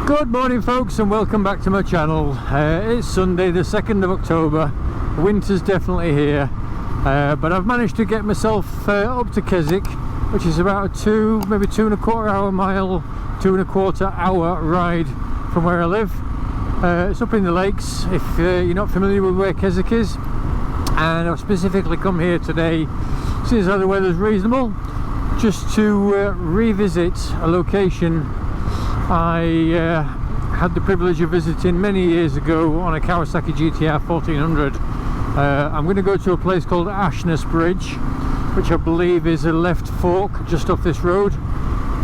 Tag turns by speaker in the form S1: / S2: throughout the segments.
S1: Good morning folks, and welcome back to my channel. It's Sunday the 2nd of October. Winter's definitely here, but I've managed to get myself up to Keswick, which is about maybe 2.25 hour mile, 2.25 hour ride from where I live. It's up in the lakes, if you're not familiar with where Keswick is. And I've specifically come here today, since the weather's reasonable, just to revisit a location I had the privilege of visiting many years ago on a Kawasaki GTR 1400. I'm going to go to a place called Ashness Bridge, which I believe is a left fork just off this road,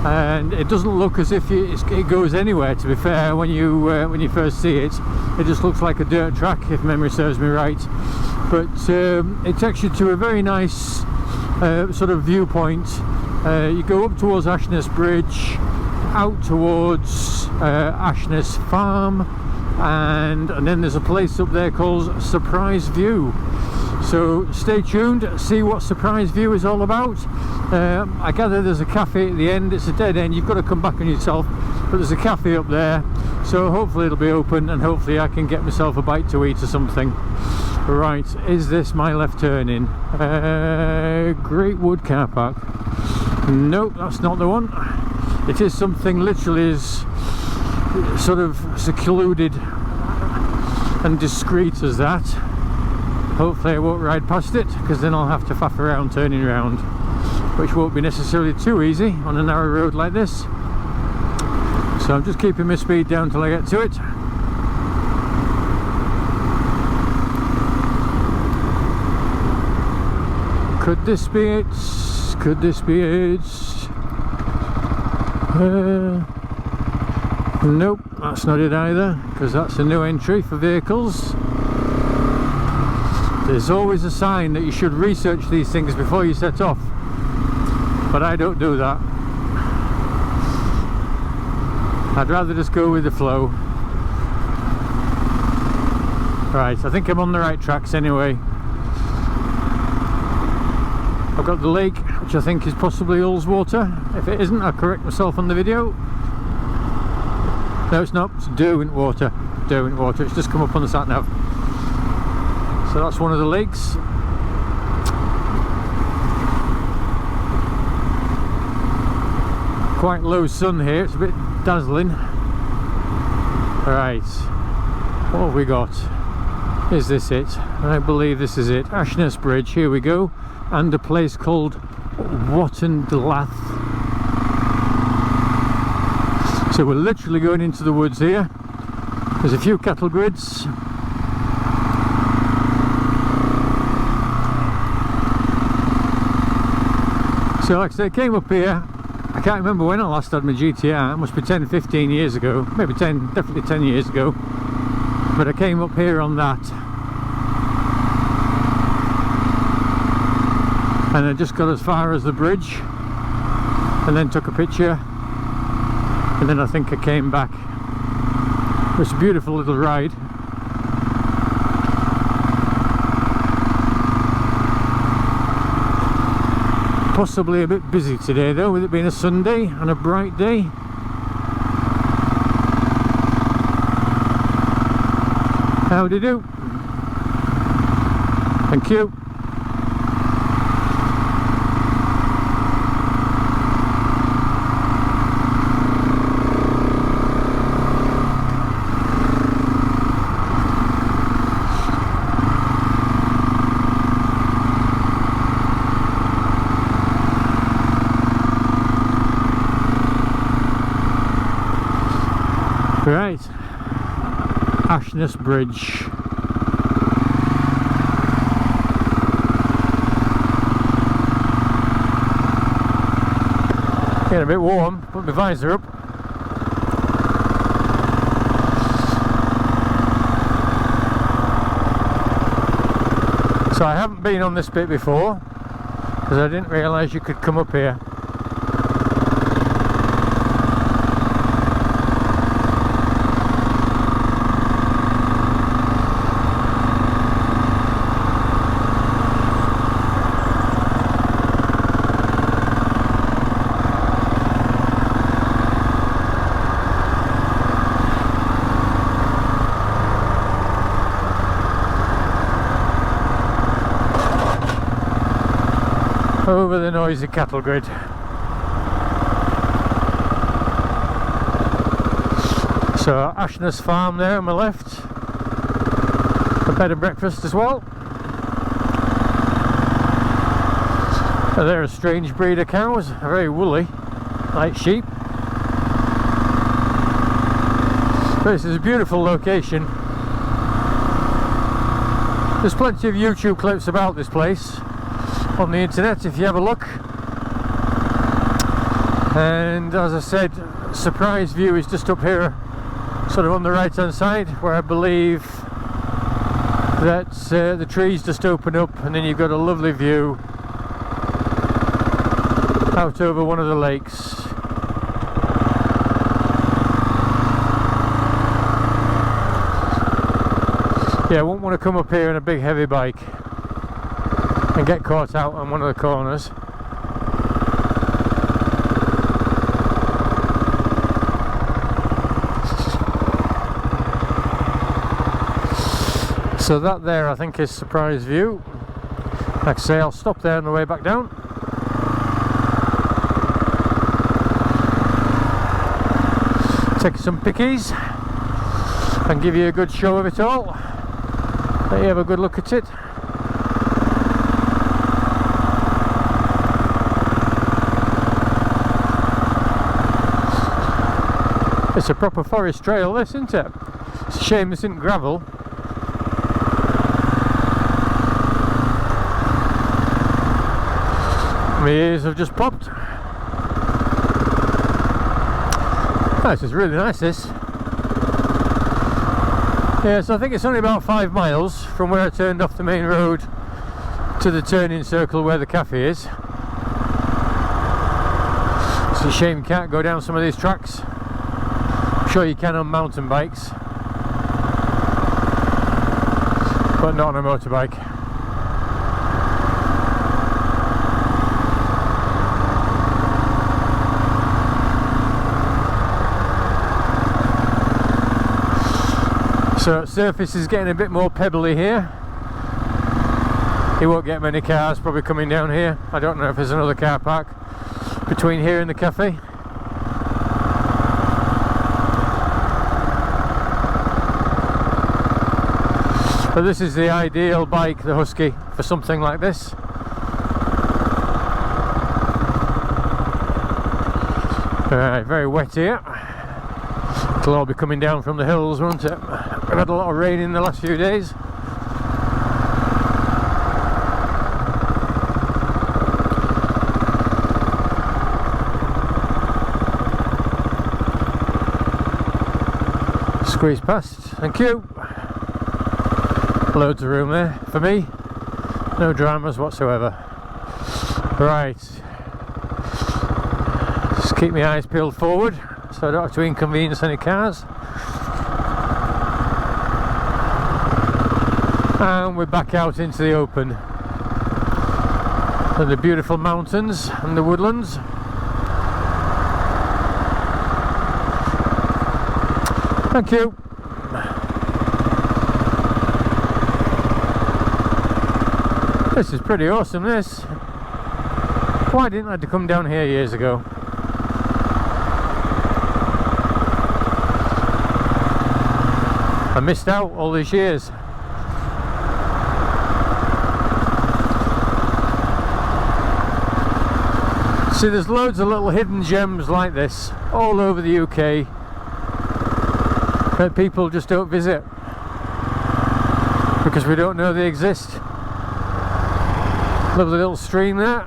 S1: and it doesn't look as if it goes anywhere, to be fair. When you first see it, it just looks like a dirt track, if memory serves me right. But it takes you to a very nice sort of viewpoint. You go up towards Ashness Bridge, out towards Ashness Farm, and then there's a place up there called Surprise View. So stay tuned, see what Surprise View is all about. I gather there's a cafe at the end. It's a dead end, you've got to come back on yourself, but there's a cafe up there, so hopefully it'll be open and hopefully I can get myself a bite to eat or something. Right, is this my left turn in? Great Wood car park. Nope, that's not the one. It is something literally as sort of secluded and discreet as that. Hopefully I won't ride past it, because then I'll have to faff around turning around, which won't be necessarily too easy on a narrow road like this. So I'm just keeping my speed down till I get to it. Could this be it? Could this be it? Nope, that's not it either, because that's a new entry for vehicles. There's always a sign that you should research these things before you set off, but I don't do that. I'd rather just go with the flow. Right, I think I'm on the right tracks anyway. I've got the lake, which I think is possibly Ullswater. If it isn't, I'll correct myself on the video. No, it's not. It's Derwentwater. Derwentwater. It's just come up on the sat nav. So that's one of the lakes. Quite low sun here. It's a bit dazzling. Right. What have we got? Is this it? I believe this is it. Ashness Bridge. Here we go. And a place called Wattenglath. So we're literally going into the woods here. There's a few cattle grids. So like I say, I came up here, I can't remember when I last had my GTR, it must be 10-15 years ago, maybe 10, definitely 10 years ago, but I came up here on that. And I just got as far as the bridge and then took a picture, and then I think I came back. It was a beautiful little ride. Possibly a bit busy today though, with it being a Sunday and a bright day. Howdy do. Thank you. Right, Ashness Bridge. Getting a bit warm, put my visor up. So I haven't been on this bit before, because I didn't realise you could come up here. over the noisy cattle grid. So Ashness Farm there on my left, a bed and breakfast as well. And they're a strange breed of cows, very woolly, like sheep. But this is a beautiful location. There's plenty of YouTube clips about this place on the internet if you have a look. And as I said, Surprise View is just up here, sort of on the right hand side, where I believe that the trees just open up and then you've got a lovely view out over one of the lakes. Yeah, I wouldn't want to come up here in a big heavy bike and get caught out on one of the corners. So that there I think is Surprise View. Like I say, I'll stop there on the way back down. Take some pickies and give you a good show of it all. Let you have a good look at it. It's a proper forest trail, this, isn't it? It's a shame this isn't gravel. My ears have just popped. Oh, this is really nice, this. Yeah, so I think it's only about 5 miles from where I turned off the main road to the turning circle where the cafe is. It's a shame you can't go down some of these tracks. I'm sure you can on mountain bikes, but not on a motorbike. So surface is getting a bit more pebbly here. You won't get many cars probably coming down here. I don't know if there's another car park between here and the cafe. But this is the ideal bike, the Husky, for something like this. Alright, very wet here. It'll all be coming down from the hills, won't it? We've had a lot of rain in the last few days. Squeeze past, thank you. Loads of room there for me. No dramas whatsoever. Right. Just keep my eyes peeled forward so I don't have to inconvenience any cars. And we're back out into the open. And the beautiful mountains and the woodlands. Thank you. This is pretty awesome, this. Why didn't I have to come down here years ago? I missed out all these years. See, there's loads of little hidden gems like this all over the UK that people just don't visit because we don't know they exist. Lovely little stream there.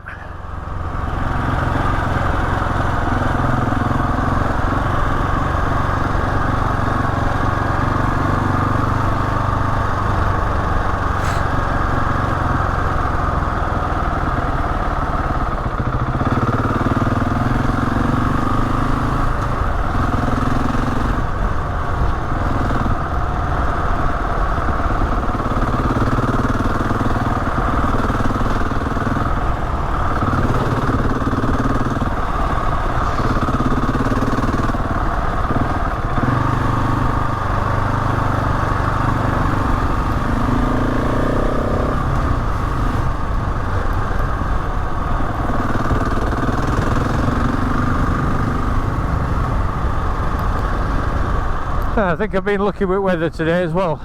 S1: I think I've been lucky with weather today as well.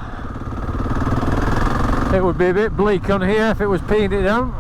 S1: It would be a bit bleak on here if it was peeing it down.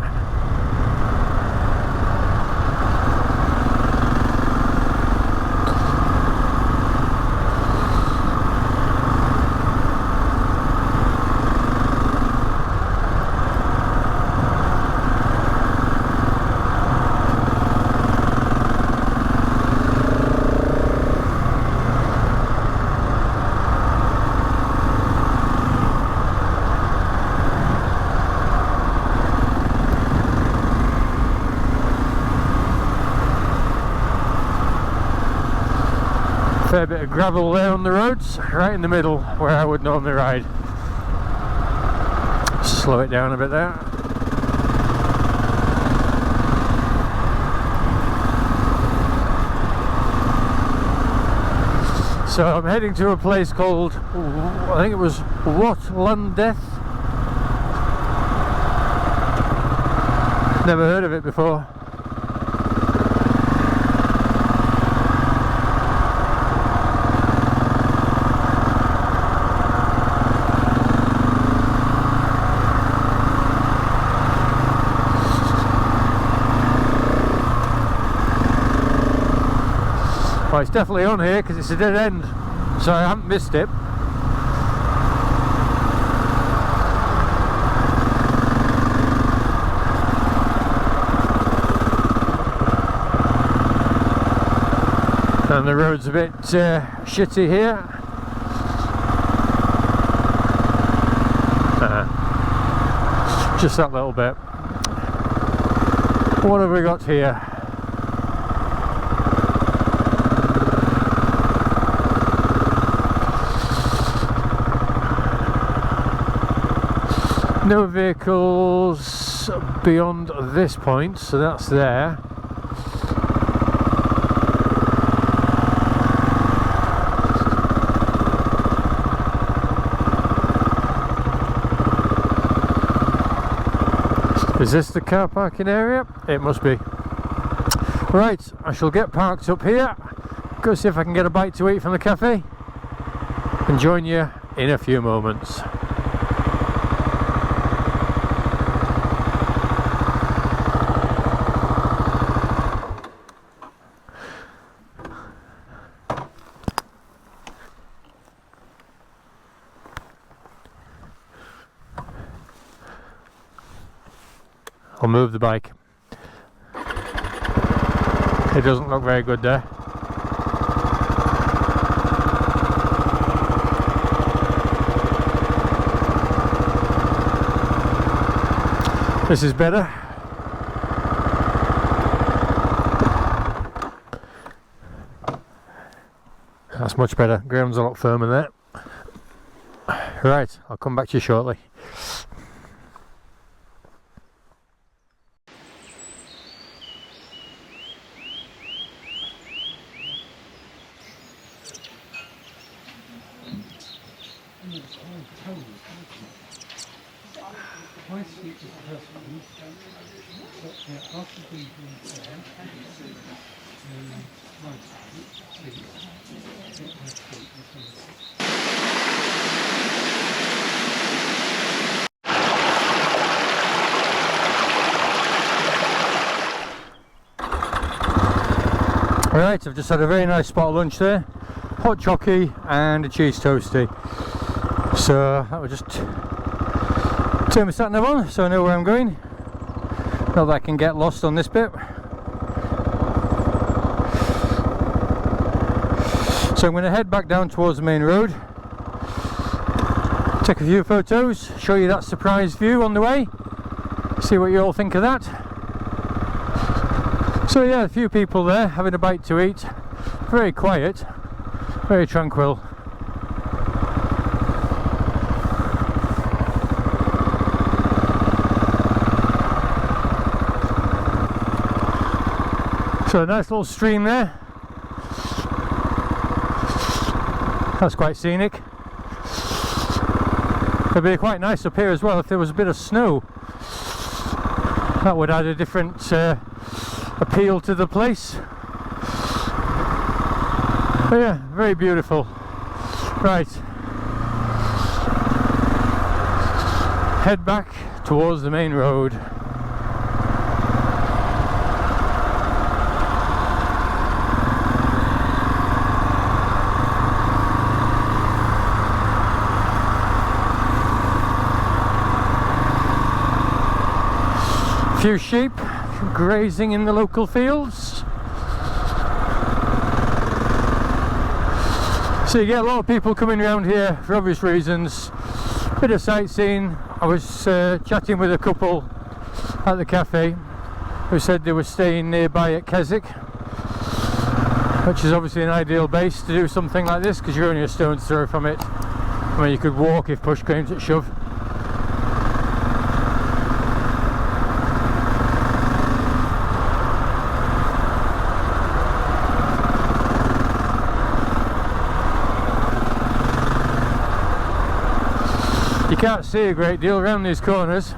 S1: Fair bit of gravel there on the roads, right in the middle where I would normally ride. Slow it down a bit there. So I'm heading to a place called, I think it was Watlandeth. Never heard of it before. Well, it's definitely on here because it's a dead end, so I haven't missed it. And the road's a bit shitty here. Just that little bit. What have we got here? No vehicles beyond this point, so that's there. Is this the car parking area? It must be. Right, I shall get parked up here, go see if I can get a bite to eat from the cafe, and join you in a few moments. I'll move the bike. It doesn't look very good there. This is better. That's much better. Ground's a lot firmer there. Right, I'll come back to you shortly. Right, I've just had a very nice spot of lunch there. Hot chockey and a cheese toasty. So that will just turn my sat nav on so I know where I'm going. Not that I can get lost on this bit. So I'm going to head back down towards the main road, take a few photos, show you that surprise view on the way, see what you all think of that. So yeah, a few people there having a bite to eat, very quiet, very tranquil. So a nice little stream there. That's quite scenic. It'd be quite nice up here as well if there was a bit of snow. That would add a different appeal to the place. But yeah, very beautiful. Right, head back towards the main road. Few sheep grazing in the local fields. So you get a lot of people coming around here for obvious reasons. Bit of sightseeing. I was chatting with a couple at the cafe who said they were staying nearby at Keswick, which is obviously an ideal base to do something like this because you're only a stone's throw from it. I mean, you could walk if push came to shove. You can't see a great deal around these corners.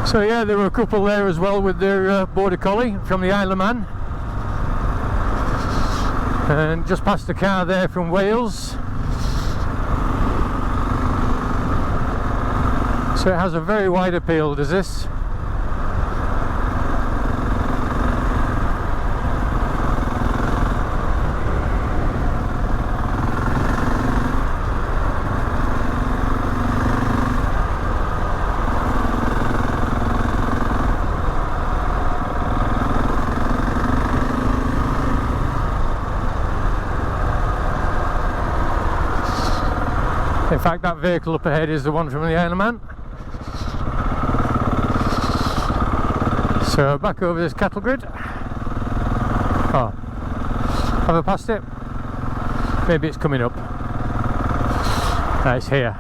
S1: So yeah, there were a couple there as well with their border collie from the Isle of Man, and just past the car there from Wales. So it has a very wide appeal, does this? In fact, that vehicle up ahead is the one from the Isle of Man. So back over this cattle grid. Oh, have I passed it? Maybe it's coming up. No, it's here.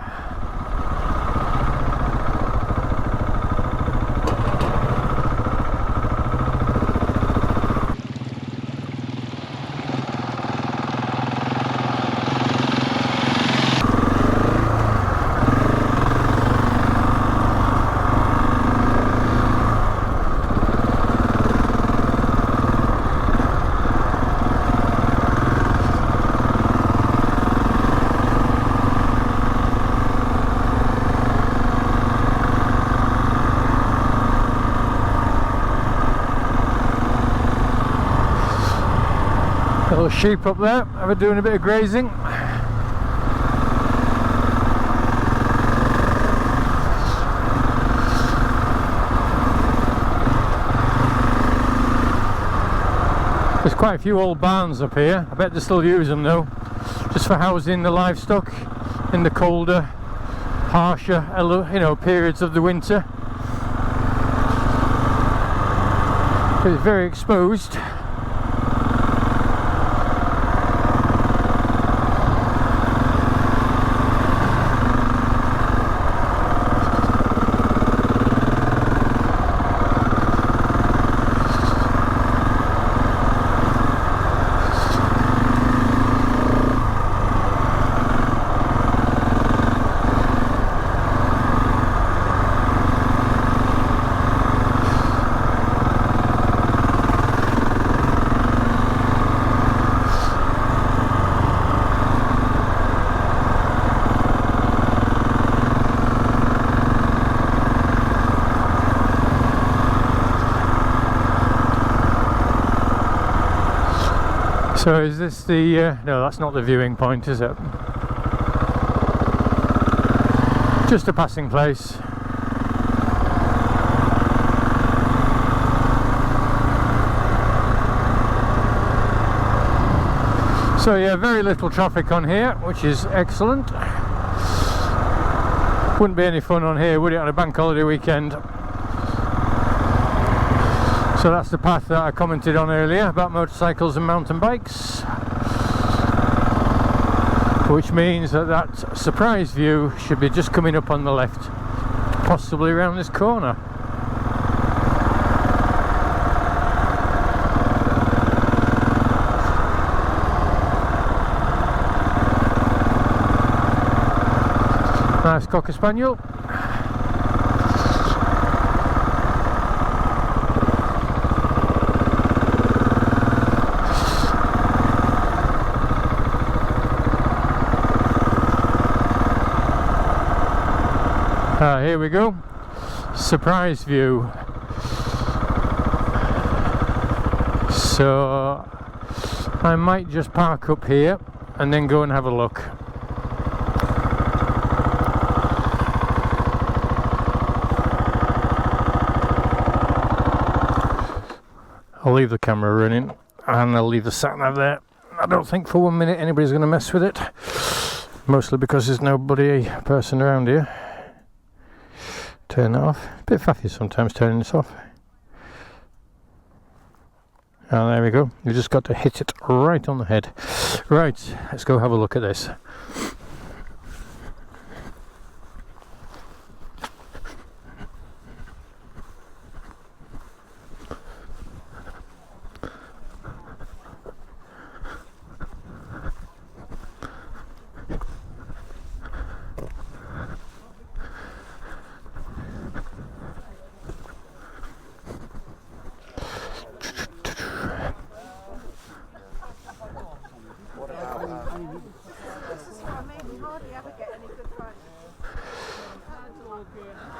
S1: Little sheep up there, ever doing a bit of grazing. There's quite a few old barns up here. I bet they still use them though, just for housing the livestock in the colder, harsher, periods of the winter. It's very exposed. So is this the, no, that's not the viewing point, is it? Just a passing place. So yeah, very little traffic on here, which is excellent. Wouldn't be any fun on here, would it, on a bank holiday weekend? So that's the path that I commented on earlier about motorcycles and mountain bikes, which means that that surprise view should be just coming up on the left, possibly around this corner. Nice Cocker Spaniel. Here we go. Surprise view. So I might just park up here and then go and have a look. I'll leave the camera running and I'll leave the sat-nav there. I don't think for 1 minute anybody's going to mess with it. Mostly because there's nobody person around here. Turn that off. A bit faffy sometimes turning this off. Oh, there we go. You just got to hit it right on the head. Right, let's go have a look at this.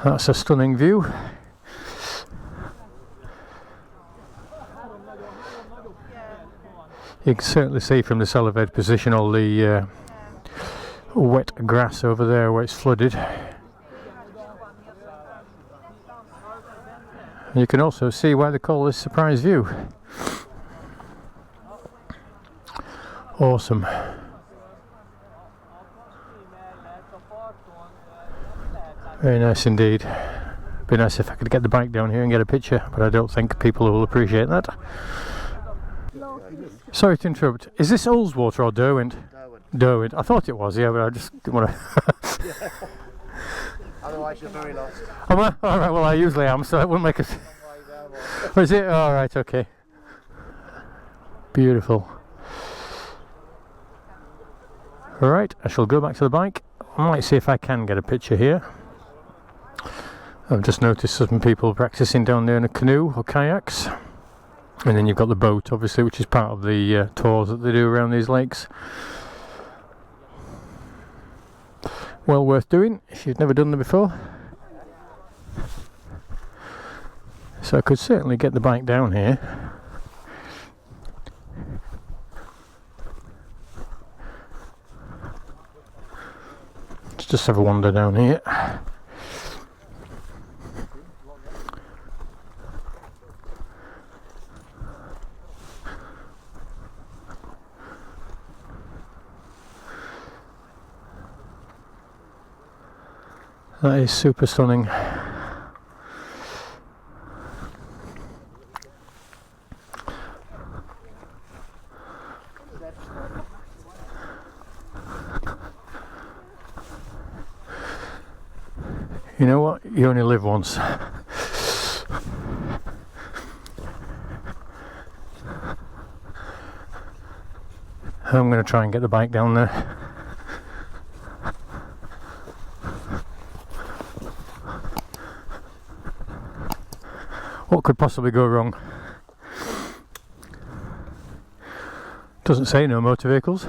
S1: That's a stunning view. You can certainly see from this elevated position all the wet grass over there where it's flooded. You can also see why they call this Surprise View. Awesome. Very nice indeed. Be nice if I could get the bike down here and get a picture, but I don't think people will appreciate that. Sorry to interrupt. Is this Ullswater or Derwent? Derwent. I thought it was, yeah, but I just didn't want to.
S2: Otherwise you're very lost.
S1: Oh, well, alright, well I usually am, so it wouldn't make a... Oh, is it? Alright, okay. Beautiful. Alright, I shall go back to the bike. I might see if I can get a picture here. I've just noticed some people practicing down there in a canoe or kayaks. And then you've got the boat, obviously, which is part of the tours that they do around these lakes. Well worth doing if you've never done them before. So I could certainly get the bike down here. Let's just have a wander down here. That is super stunning. You know what? You only live once. I'm going to try and get the bike down there. What could possibly go wrong? Doesn't say no motor vehicles.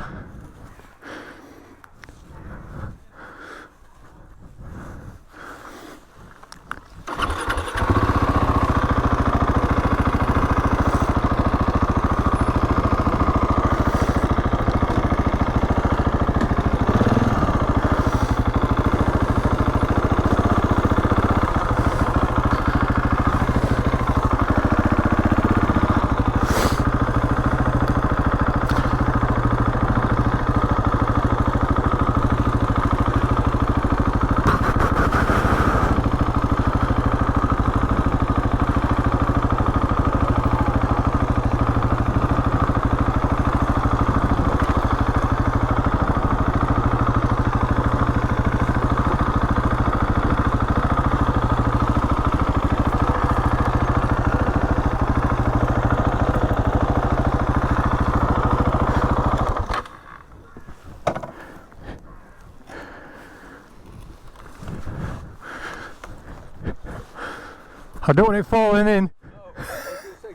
S1: I don't want it falling in.
S2: No, I was going to say,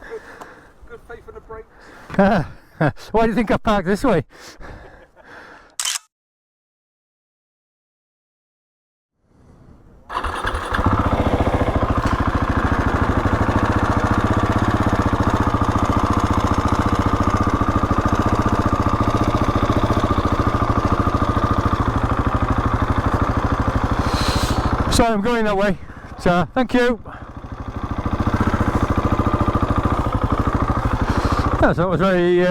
S2: good faith on the brakes.
S1: Why do you think I parked this way? So I'm going that way. So thank you. Yeah, so it was very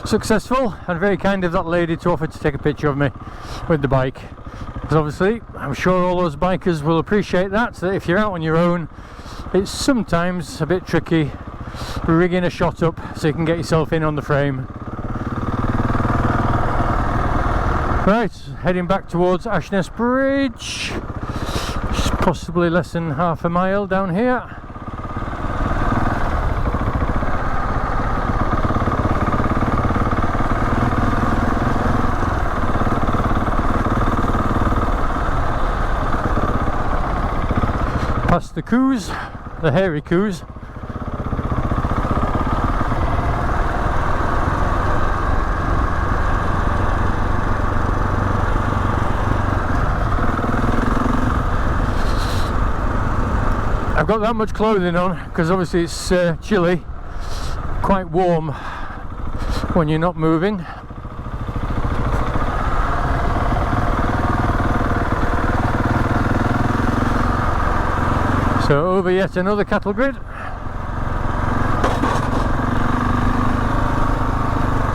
S1: successful and very kind of that lady to offer to take a picture of me with the bike. Because obviously, I'm sure all those bikers will appreciate that if you're out on your own, it's sometimes a bit tricky rigging a shot up so you can get yourself in on the frame. Right, heading back towards Ashness Bridge. It's possibly less than half a mile down here. Past the coos, the hairy coos. I've got that much clothing on because obviously it's chilly, quite warm when you're not moving. So over yet another cattle grid.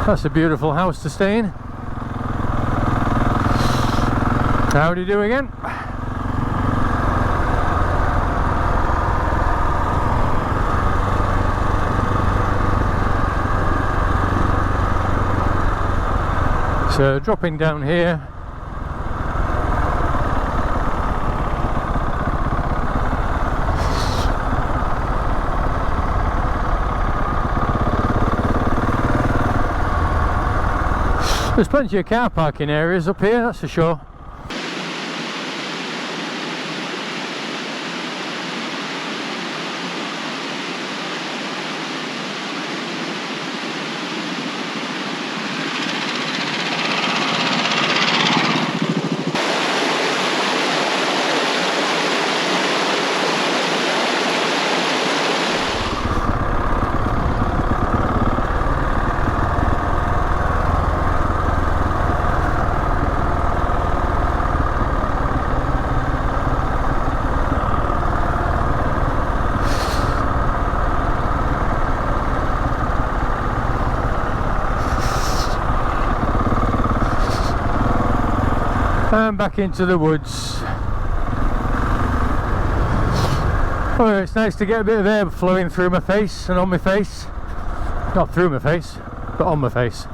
S1: That's a beautiful house to stay in. How do you do again? So dropping down here. There's plenty of car parking areas up here, that's for sure. And back into the woods. Oh, it's nice to get a bit of air flowing through my face and on my face. Not through my face, but on my face.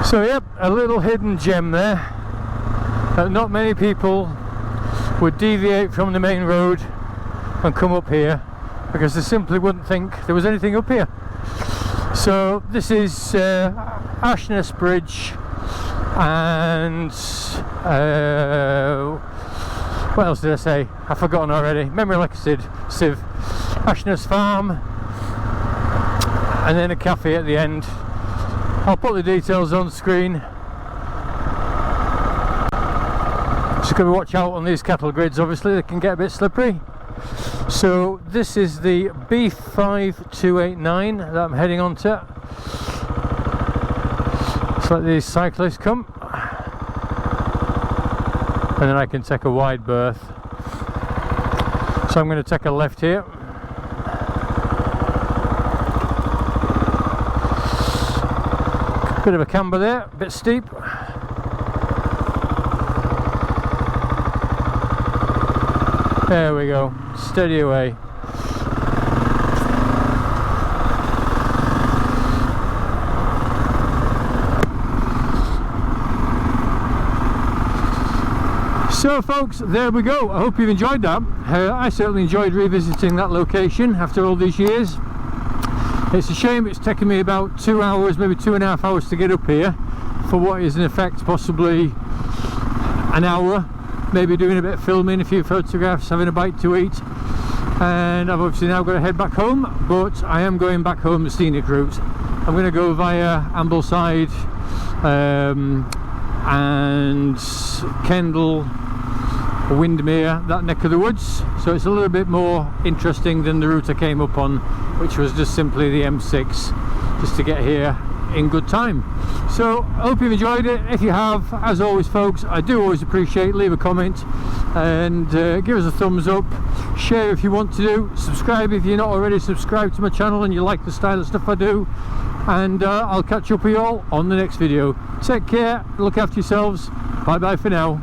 S1: So yep, a little hidden gem there that not many people would deviate from the main road and come up here because they simply wouldn't think there was anything up here. So this is Ashness Bridge, and what else did I say? I've forgotten already. Memory like a sieve. Ashness Farm, and then a cafe at the end. I'll put the details on screen. Just got to watch out on these cattle grids, obviously they can get a bit slippery. So this is the B5289 that I'm heading on to. Just let these cyclists come, and then I can take a wide berth. So I'm going to take a left here. Bit of a camber there, a bit steep. There we go, steady away. So folks, there we go. I hope you've enjoyed that. I certainly enjoyed revisiting that location after all these years. It's a shame it's taken me about 2 hours, maybe 2.5 hours to get up here for what is in effect possibly an hour. Maybe doing a bit of filming, a few photographs, having a bite to eat, and I've obviously now got to head back home, but I am going back home the scenic route. I'm going to go via Ambleside and Kendal, Windermere, that neck of the woods, so it's a little bit more interesting than the route I came up on, which was just simply the M6, just to get here in good time. So I hope you've enjoyed it. If you have, as always folks, I do always appreciate, leave a comment and give us a thumbs up, share if you want to do, subscribe if you're not already subscribed to my channel and you like the style of stuff I do, and I'll catch up with you all on the next video. Take care, look after yourselves, bye bye for now.